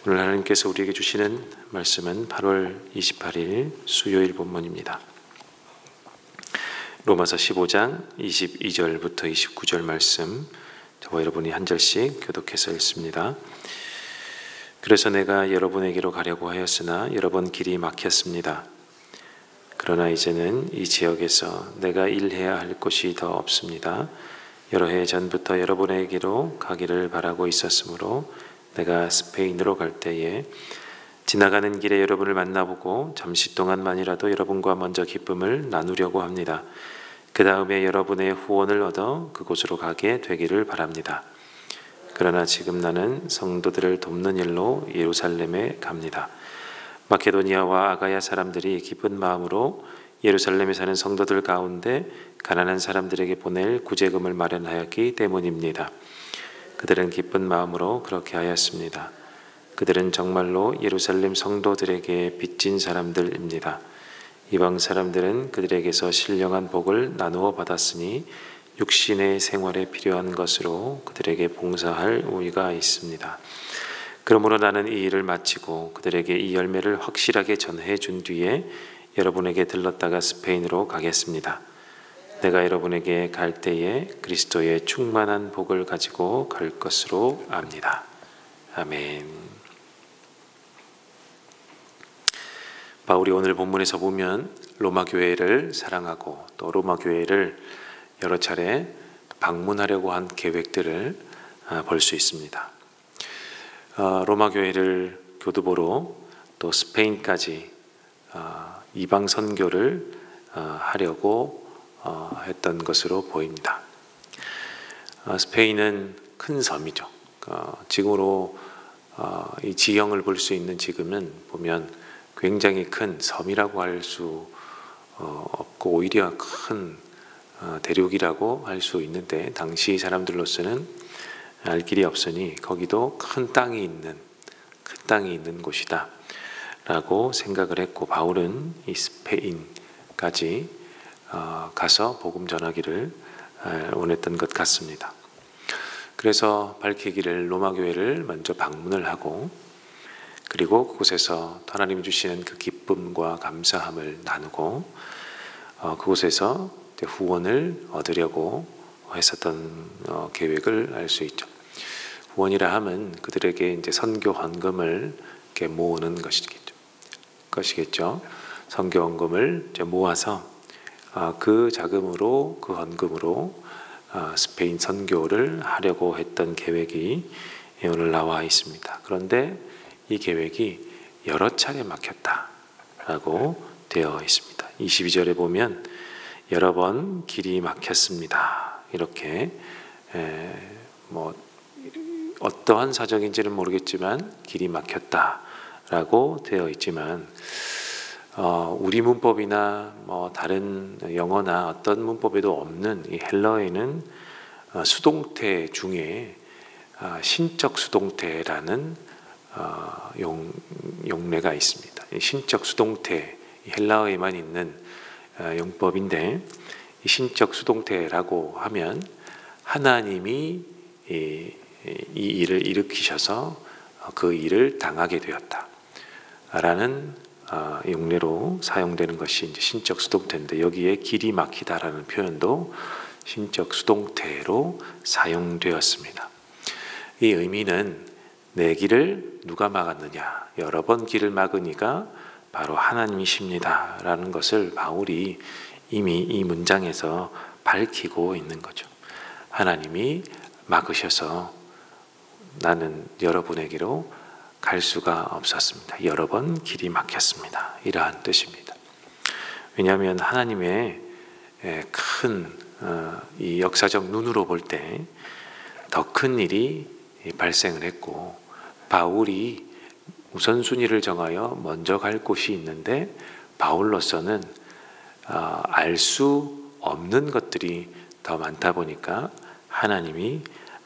오늘 하나님께서 우리에게 주시는 말씀은 8월 28일 수요일 본문입니다. 로마서 15장 22절부터 29절 말씀, 저와 여러분이 한 절씩 교독해서 읽습니다. 그래서 내가 여러분에게로 가려고 하였으나 여러 번 길이 막혔습니다. 그러나 이제는 이 지역에서 내가 일해야 할 곳이 더 없습니다. 여러 해 전부터 여러분에게로 가기를 바라고 있었으므로 내가 스페인으로 갈 때에 지나가는 길에 여러분을 만나보고 잠시 동안만이라도 여러분과 먼저 기쁨을 나누려고 합니다. 그 다음에 여러분의 후원을 얻어 그곳으로 가게 되기를 바랍니다. 그러나 지금 나는 성도들을 돕는 일로 예루살렘에 갑니다. 마케도니아와 아가야 사람들이 기쁜 마음으로 예루살렘에 사는 성도들 가운데 가난한 사람들에게 보낼 구제금을 마련하였기 때문입니다. 그들은 기쁜 마음으로 그렇게 하였습니다. 그들은 정말로 예루살렘 성도들에게 빚진 사람들입니다. 이방 사람들은 그들에게서 신령한 복을 나누어 받았으니 육신의 생활에 필요한 것으로 그들에게 봉사할 우위가 있습니다. 그러므로 나는 이 일을 마치고 그들에게 이 열매를 확실하게 전해 준 뒤에 여러분에게 들렀다가 스페인으로 가겠습니다. 내가 여러분에게 갈 때에 그리스도의 충만한 복을 가지고 갈 것으로 압니다. 아멘. 바울이 오늘 본문에서 보면 로마 교회를 사랑하고 또 로마 교회를 여러 차례 방문하려고 한 계획들을 볼 수 있습니다. 로마 교회를 교두보로 또 스페인까지 이방 선교를 하려고 했던 것으로 보입니다. 스페인은 큰 섬이죠. 지금으로 이 지형을 볼 수 있는 지금은 보면 굉장히 큰 섬이라고 할 수 없고 오히려 큰 대륙이라고 할 수 있는데 당시 사람들로서는 알 길이 없으니 거기도 큰 땅이 있는 곳이다 라고 생각을 했고, 바울은 이 스페인까지 가서 복음 전하기를 원했던 것 같습니다. 그래서 밝히기를 로마 교회를 먼저 방문을 하고, 그리고 그곳에서 하나님이 주시는 그 기쁨과 감사함을 나누고 그곳에서 후원을 얻으려고 했었던 계획을 알 수 있죠. 후원이라 함은 그들에게 이제 선교 헌금을 이렇게 모으는 것이겠죠. 선교 헌금을 이제 모아서 그 자금으로, 그 헌금으로 스페인 선교를 하려고 했던 계획이 오늘 나와 있습니다. 그런데 이 계획이 여러 차례 막혔다라고 되어 있습니다. 22절에 보면 여러 번 길이 막혔습니다. 이렇게 어떠한 사정인지는 모르겠지만 길이 막혔다라고 되어 있지만 우리 문법이나 다른 영어나 어떤 문법에도 없는 이 헬라어에는 수동태 중에 신적 수동태라는 용례가 있습니다. 신적 수동태, 헬라어에만 있는 용법인데, 이 신적 수동태라고 하면 하나님이 이 일을 일으키셔서 그 일을 당하게 되었다라는 용례로 사용되는 것이 이제 신적 수동태인데, 여기에 길이 막히다라는 표현도 신적 수동태로 사용되었습니다. 이 의미는 내 길을 누가 막았느냐, 여러 번 길을 막으니까 바로 하나님이십니다 라는 것을 바울이 이미 이 문장에서 밝히고 있는 거죠. 하나님이 막으셔서 나는 여러분에게로 갈 수가 없었습니다. 여러 번 길이 막혔습니다. 이러한 뜻입니다. 왜냐하면 하나님의 큰 이 역사적 눈으로 볼 때 더 큰 일이 발생을 했고, 바울이 우선순위를 정하여 먼저 갈 곳이 있는데 바울로서는 알 수 없는 것들이 더 많다 보니까 하나님이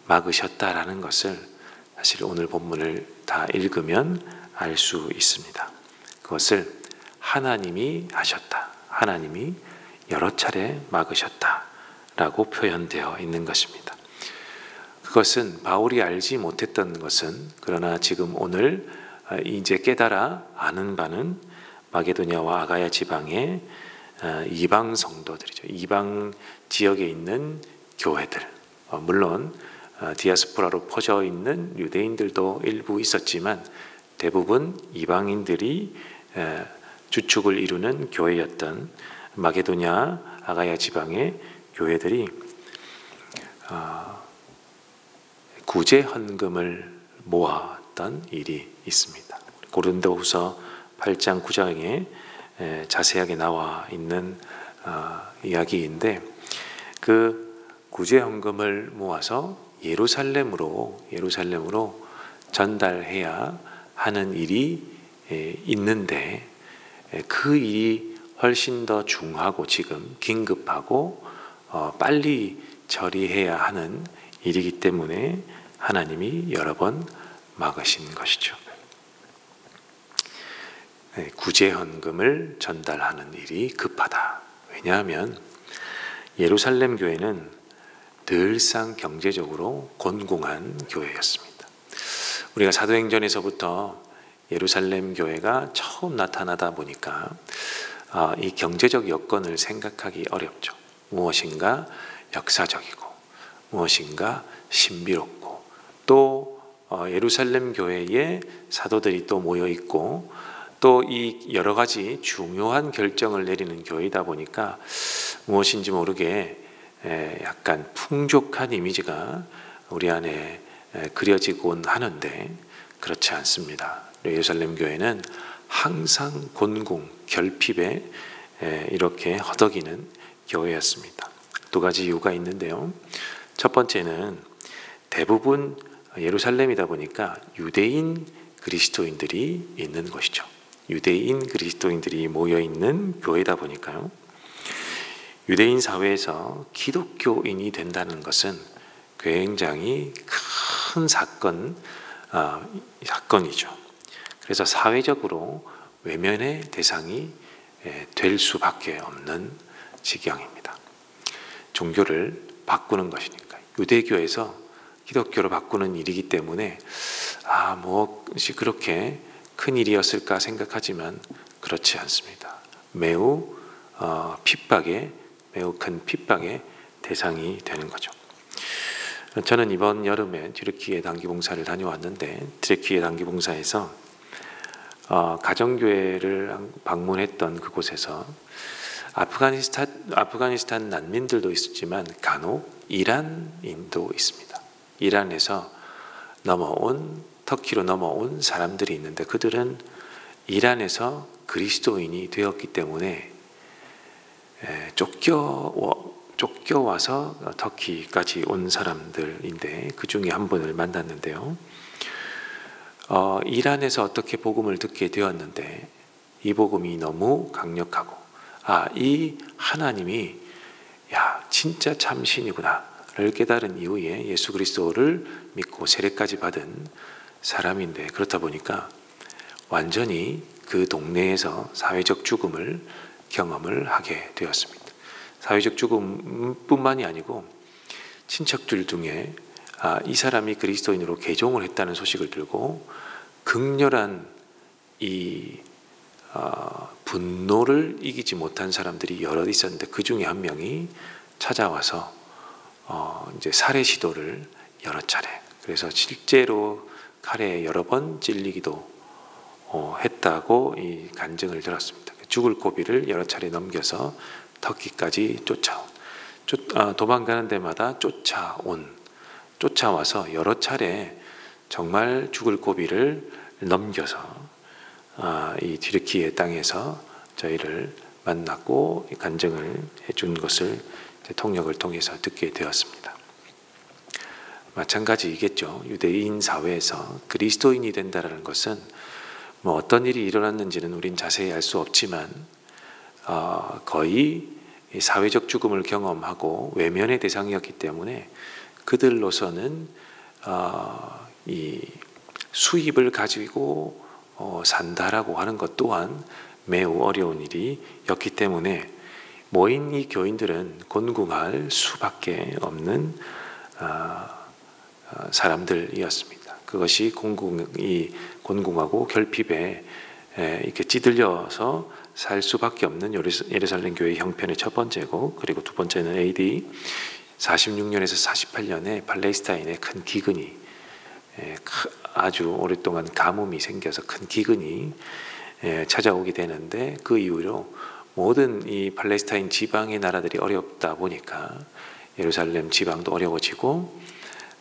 막으셨다라는 것을 사실 오늘 본문을 다 읽으면 알 수 있습니다. 그것을 하나님이 하셨다, 하나님이 여러 차례 막으셨다라고 표현되어 있는 것입니다. 그것은 바울이 알지 못했던 것은, 그러나 지금 오늘 이제 깨달아 아는 바는 마게도냐와 아가야 지방의 이방 성도들이죠. 이방 지역에 있는 교회들, 물론 디아스포라로 퍼져 있는 유대인들도 일부 있었지만 대부분 이방인들이 주축을 이루는 교회였던 마게도냐 아가야 지방의 교회들이 구제 헌금을 모았던 일이 있습니다. 고린도후서 8장 9장에 자세하게 나와 있는 이야기인데, 그 구제 헌금을 모아서 예루살렘으로 전달해야 하는 일이 있는데, 그 일이 훨씬 더 중하고 지금 긴급하고 빨리 처리해야 하는 일이기 때문에 하나님이 여러 번 막으신 것이죠. 구제 헌금을 전달하는 일이 급하다. 왜냐하면 예루살렘 교회는 늘상 경제적으로 곤궁한 교회였습니다. 우리가 사도행전에서부터 예루살렘 교회가 처음 나타나다 보니까 이 경제적 여건을 생각하기 어렵죠. 무엇인가 역사적이고 무엇인가 신비롭고, 또 예루살렘 교회에 사도들이 또 모여 있고, 또 이 여러 가지 중요한 결정을 내리는 교회이다 보니까 무엇인지 모르게 약간 풍족한 이미지가 우리 안에 그려지곤 하는데, 그렇지 않습니다. 예루살렘 교회는 항상 곤궁, 결핍에 이렇게 허덕이는 교회였습니다. 두 가지 이유가 있는데요. 첫 번째는 대부분 예루살렘이다 보니까 유대인 그리스도인들이 있는 것이죠. 유대인 그리스도인들이 모여 있는 교회다 보니까요. 유대인 사회에서 기독교인이 된다는 것은 굉장히 큰 사건이죠. 그래서 사회적으로 외면의 대상이 될 수밖에 없는 지경입니다. 종교를 바꾸는 것이니까. 유대교에서 기독교로 바꾸는 일이기 때문에 무엇이 그렇게 큰 일이었을까 생각하지만 그렇지 않습니다. 매우 큰 핍박의 대상이 되는 거죠. 저는 이번 여름에 튀르키예 단기봉사를 다녀왔는데, 튀르키예 단기봉사에서 가정교회를 방문했던 그곳에서 아프가니스탄 난민들도 있었지만 간혹 이란인도 있습니다. 이란에서 터키로 넘어온 사람들이 있는데, 그들은 이란에서 그리스도인이 되었기 때문에 쫓겨와서 터키까지 온 사람들인데, 그 중에 한 분을 만났는데요. 이란에서 어떻게 복음을 듣게 되었는데, 이 복음이 너무 강력하고 이 하나님이 진짜 참신이구나를 깨달은 이후에 예수 그리스도를 믿고 세례까지 받은 사람인데, 그렇다 보니까 완전히 그 동네에서 사회적 죽음을 경험을 하게 되었습니다. 사회적 죽음뿐만이 아니고 친척들 중에 이 사람이 그리스도인으로 개종을 했다는 소식을 들고 극렬한 이 분노를 이기지 못한 사람들이 여럿 있었는데, 그 중에 한 명이 찾아와서 이제 살해 시도를 여러 차례, 그래서 실제로 칼에 여러 번 찔리기도 했다고 이 간증을 들었습니다. 죽을 고비를 여러 차례 넘겨서 터키까지 도망가는 데마다 쫓아와서 여러 차례 정말 죽을 고비를 넘겨서 이 튀르키예 땅에서 저희를 만났고 간증을 해준 것을 통역을 통해서 듣게 되었습니다. 마찬가지이겠죠. 유대인 사회에서 그리스도인이 된다는 것은 어떤 일이 일어났는지는 우린 자세히 알 수 없지만 거의 사회적 죽음을 경험하고 외면의 대상이었기 때문에 그들로서는 이 수입을 가지고 산다라고 하는 것 또한 매우 어려운 일이었기 때문에 모인 이 교인들은 곤궁할 수밖에 없는 사람들이었습니다. 그것이 곤궁하고 결핍에 이렇게 찌들려서 살 수밖에 없는 예루살렘 교회의 형편의 첫 번째고, 그리고 두 번째는 AD 46년에서 48년에 팔레스타인에 큰 기근이, 아주 오랫동안 가뭄이 생겨서 큰 기근이 찾아오게 되는데, 그 이후로 모든 이 팔레스타인 지방의 나라들이 어렵다 보니까 예루살렘 지방도 어려워지고,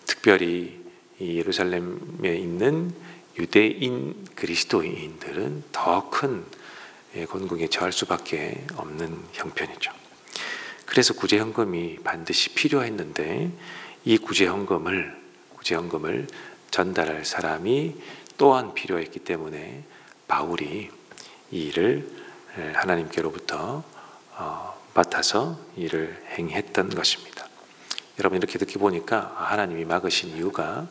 특별히 이 예루살렘에 있는 유대인 그리스도인들은 더 큰 곤궁에 처할 수밖에 없는 형편이죠. 그래서 구제헌금이 반드시 필요했는데, 이 구제헌금을 전달할 사람이 또한 필요했기 때문에 바울이 이 일을 하나님께로부터 맡아서 일을 행했던 것입니다. 여러분, 이렇게 듣기 보니까 하나님이 막으신 이유가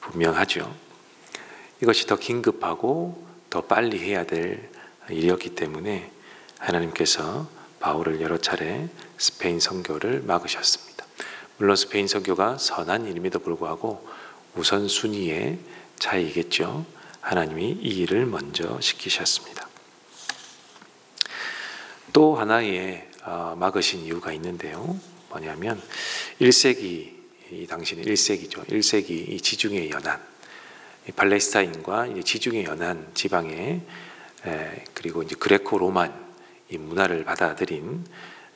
분명하죠. 이것이 더 긴급하고 더 빨리 해야 될 일이었기 때문에 하나님께서 바울을 여러 차례 스페인 선교를 막으셨습니다. 물론 스페인 선교가 선한 일임에도 불구하고 우선순위의 차이겠죠. 하나님이 이 일을 먼저 시키셨습니다. 또 하나의 막으신 이유가 있는데요. 뭐냐면 1세기, 이 당시는 1세기죠. 1세기 이 지중해 연안, 팔레스타인과 지중해 연안 지방에, 그리고 이제 그레코 로만 이 문화를 받아들인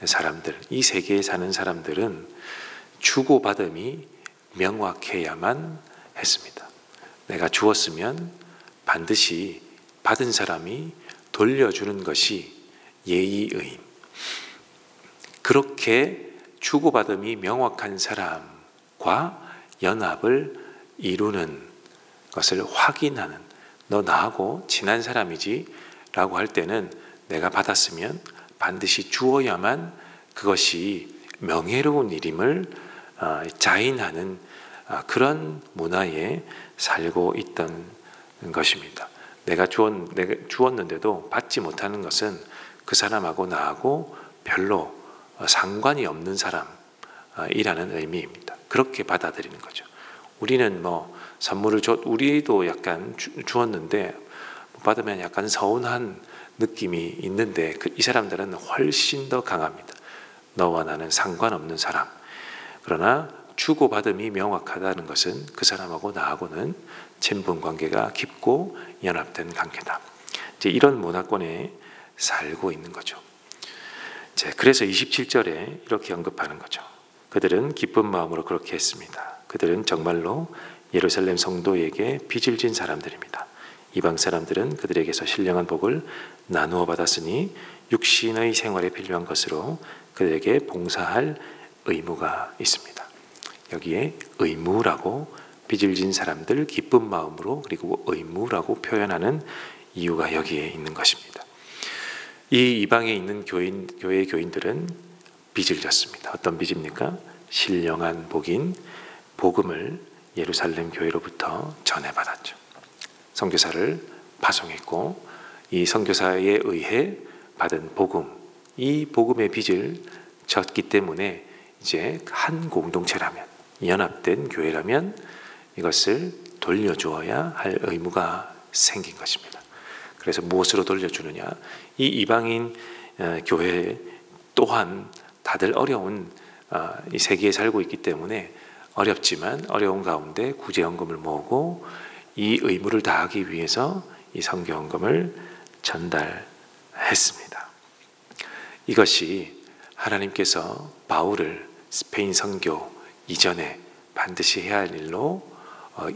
사람들, 이 세계에 사는 사람들은 주고받음이 명확해야만 했습니다. 내가 주었으면 반드시 받은 사람이 돌려주는 것이 예의의임. 그렇게 주고받음이 명확한 사람과 연합을 이루는 것을 확인하는, 너 나하고 친한 사람이지 라고 할 때는 내가 받았으면 반드시 주어야만 그것이 명예로운 일임을 자인하는 그런 문화에 살고 있던 것입니다. 내가 주었는데도 받지 못하는 것은 그 사람하고 나하고 별로 상관이 없는 사람이라는 의미입니다. 그렇게 받아들이는 거죠. 우리는 선물을 우리도 약간 주었는데 못 받으면 약간 서운한 느낌이 있는데, 이 사람들은 훨씬 더 강합니다. 너와 나는 상관없는 사람. 그러나 주고받음이 명확하다는 것은 그 사람하고 나하고는 친분 관계가 깊고 연합된 관계다. 이제 이런 문화권에 살고 있는 거죠. 그래서 27절에 이렇게 언급하는 거죠. 그들은 기쁜 마음으로 그렇게 했습니다. 그들은 정말로 예루살렘 성도에게 빚을 진 사람들입니다. 이방 사람들은 그들에게서 신령한 복을 나누어 받았으니 육신의 생활에 필요한 것으로 그들에게 봉사할 의무가 있습니다. 여기에 의무라고, 빚을 진 사람들 기쁜 마음으로, 그리고 의무라고 표현하는 이유가 여기에 있는 것입니다. 이 이방에 있는 교회의 교인들은 빚을 졌습니다. 어떤 빚입니까? 신령한 복인 복음을 예루살렘 교회로부터 전해받았죠. 선교사를 파송했고, 이 선교사에 의해 받은 복음, 이 복음의 빚을 졌기 때문에 이제 한 공동체라면, 연합된 교회라면 이것을 돌려주어야 할 의무가 생긴 것입니다. 그래서 무엇으로 돌려주느냐? 이 이방인 교회 또한 다들 어려운 이 세계에 살고 있기 때문에 어렵지만 어려운 가운데 구제헌금을 모으고 이 의무를 다하기 위해서 이 선교헌금을 전달했습니다. 이것이 하나님께서 바울을 스페인 선교 이전에 반드시 해야 할 일로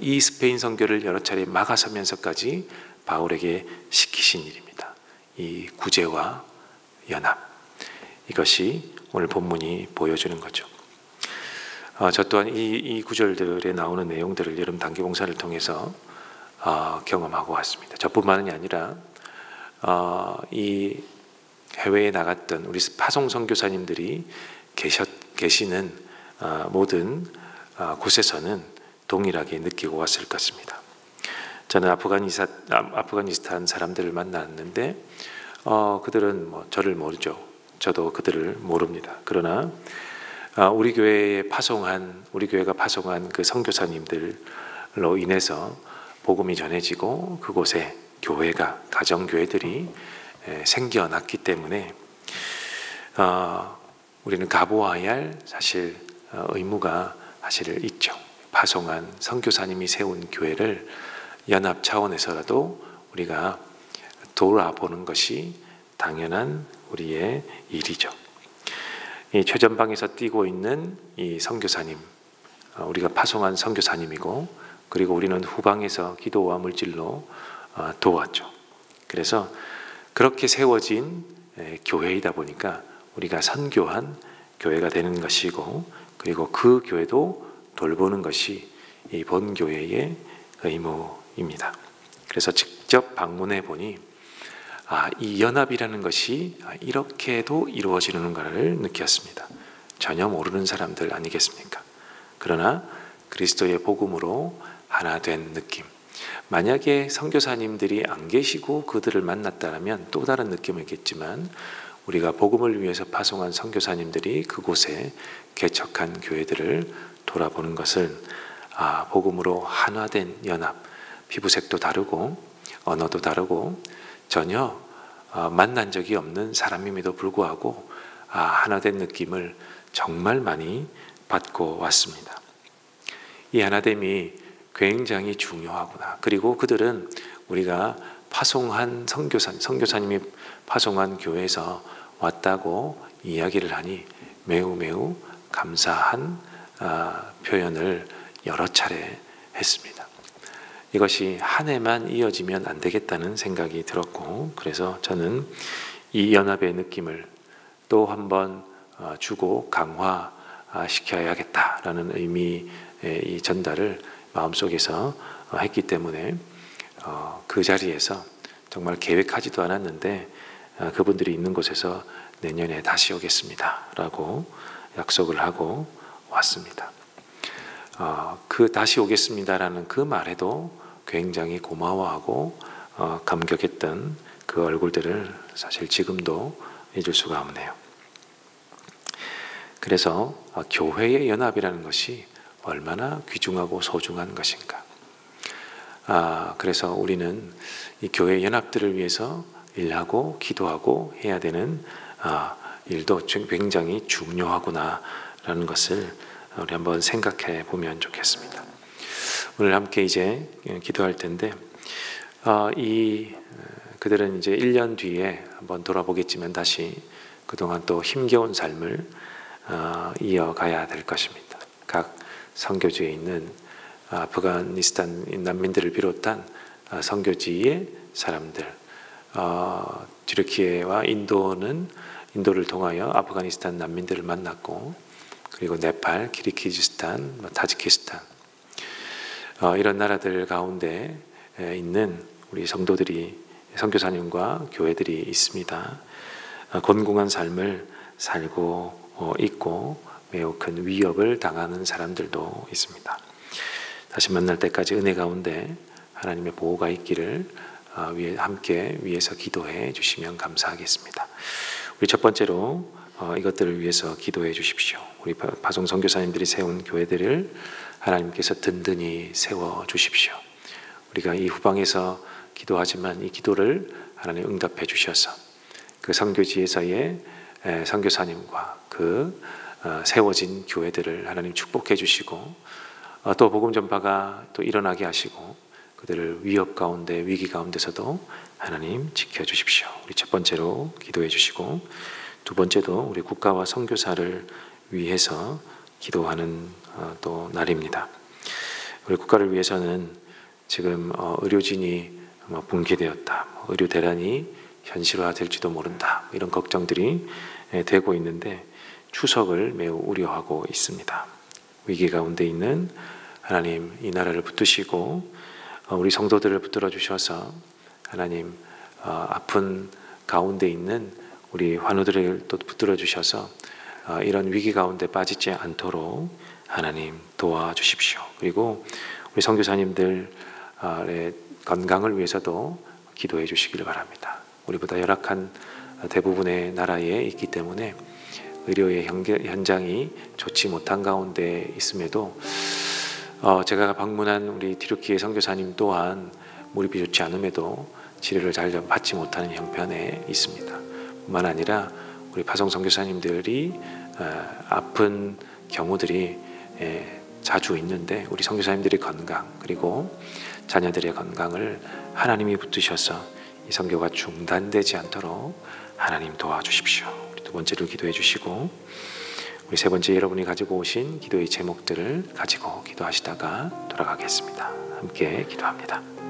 이 스페인 선교를 여러 차례 막아서면서까지 바울에게 시키신 일입니다. 이 구제와 연합, 이것이 오늘 본문이 보여주는 거죠. 저 또한 이 구절들에 나오는 내용들을 여름 단기 봉사를 통해서 경험하고 왔습니다. 저뿐만이 아니라 이 해외에 나갔던 우리 파송 선교사님들이 계시는 모든 곳에서는 동일하게 느끼고 왔을 것입니다. 저는 아프가니스탄 사람들을 만났는데 그들은 저를 모르죠. 저도 그들을 모릅니다. 그러나 우리 교회가 파송한 그 선교사님들로 인해서 복음이 전해지고 그곳에 교회가, 가정교회들이 생겨났기 때문에 우리는 가보아야 할 사실 의무가 사실 있죠. 파송한 선교사님이 세운 교회를 연합 차원에서라도 우리가 돌아보는 것이 당연한 우리의 일이죠. 이 최전방에서 뛰고 있는 이 선교사님, 우리가 파송한 선교사님이고, 그리고 우리는 후방에서 기도와 물질로 도왔죠. 그래서 그렇게 세워진 교회이다 보니까 우리가 선교한 교회가 되는 것이고, 그리고 그 교회도 돌보는 것이 이 본교회의 의무입니다. 그래서 직접 방문해 보니 이 연합이라는 것이 이렇게도 이루어지는가를 느꼈습니다. 전혀 모르는 사람들 아니겠습니까? 그러나 그리스도의 복음으로 하나 된 느낌. 만약에 선교사님들이 안 계시고 그들을 만났다면 또 다른 느낌이겠지만, 우리가 복음을 위해서 파송한 선교사님들이 그곳에 개척한 교회들을 돌아보는 것은 복음으로 하나된 연합, 피부색도 다르고 언어도 다르고 전혀 만난 적이 없는 사람임에도 불구하고 하나된 느낌을 정말 많이 받고 왔습니다. 이 하나됨이 굉장히 중요하구나. 그리고 그들은 우리가 파송한 선교사님이 파송한 교회에서 왔다고 이야기를 하니 매우 감사한 표현을 여러 차례 했습니다. 이것이 한 해만 이어지면 안 되겠다는 생각이 들었고, 그래서 저는 이 연합의 느낌을 또 한번 주고 강화시켜야겠다라는 의미의 이 전달을 마음속에서 했기 때문에 그 자리에서 정말 계획하지도 않았는데 그분들이 있는 곳에서 내년에 다시 오겠습니다 라고 약속을 하고 왔습니다. 그 다시 오겠습니다라는 그 말에도 굉장히 고마워하고 감격했던 그 얼굴들을 사실 지금도 잊을 수가 없네요. 그래서 교회의 연합이라는 것이 얼마나 귀중하고 소중한 것인가. 그래서 우리는 이 교회 연합들을 위해서 일하고 기도하고 해야 되는 일도 굉장히 중요하구나라는 것을 우리 한번 생각해 보면 좋겠습니다. 오늘 함께 이제 기도할 텐데 그들은 이제 1년 뒤에 한번 돌아보겠지만 다시 그동안 또 힘겨운 삶을 이어가야 될 것입니다. 각 선교지에 있는 아프가니스탄 난민들을 비롯한 선교지의 사람들, 튀르키예와 인도를 통하여 아프가니스탄 난민들을 만났고, 그리고 네팔, 키르기즈스탄, 타지키스탄 이런 나라들 가운데 있는 우리 성도들이, 선교사님과 교회들이 있습니다. 곤궁한 삶을 살고 있고 매우 큰 위협을 당하는 사람들도 있습니다. 다시 만날 때까지 은혜 가운데 하나님의 보호가 있기를 함께 위해서 기도해 주시면 감사하겠습니다. 우리 첫 번째로 이것들을 위해서 기도해 주십시오. 우리 파송 선교사님들이 세운 교회들을 하나님께서 든든히 세워 주십시오. 우리가 이 후방에서 기도하지만 이 기도를 하나님 응답해 주셔서 그 선교지에서의 선교사님과 그 세워진 교회들을 하나님 축복해 주시고, 또 복음 전파가 또 일어나게 하시고 그들을 위협 가운데, 위기 가운데서도 하나님 지켜주십시오. 우리 첫 번째로 기도해 주시고, 두 번째도 우리 국가와 선교사를 위해서 기도하는 또 날입니다. 우리 국가를 위해서는 지금 의료진이 붕괴되었다, 의료 대란이 현실화될지도 모른다, 이런 걱정들이 되고 있는데 추석을 매우 우려하고 있습니다. 위기 가운데 있는 하나님, 이 나라를 붙드시고 우리 성도들을 붙들어 주셔서 하나님, 아픈 가운데 있는 우리 환우들을 또 붙들어 주셔서 이런 위기 가운데 빠지지 않도록 하나님 도와주십시오. 그리고 우리 선교사님들의 건강을 위해서도 기도해 주시기를 바랍니다. 우리보다 열악한 대부분의 나라에 있기 때문에 의료의 현장이 좋지 못한 가운데 있음에도 제가 방문한 우리 디루키의 선교사님 또한 무릎이 좋지 않음에도 치료를 잘 받지 못하는 형편에 있습니다. 뿐만 아니라 우리 파송 선교사님들이 아픈 경우들이 자주 있는데 우리 선교사님들의 건강 그리고 자녀들의 건강을 하나님이 붙드셔서 이 선교가 중단되지 않도록 하나님 도와주십시오. 우리 두 번째로 기도해 주시고 우리 세 번째 여러분이 가지고 오신 기도의 제목들을 가지고 기도하시다가 돌아가겠습니다. 함께 기도합니다.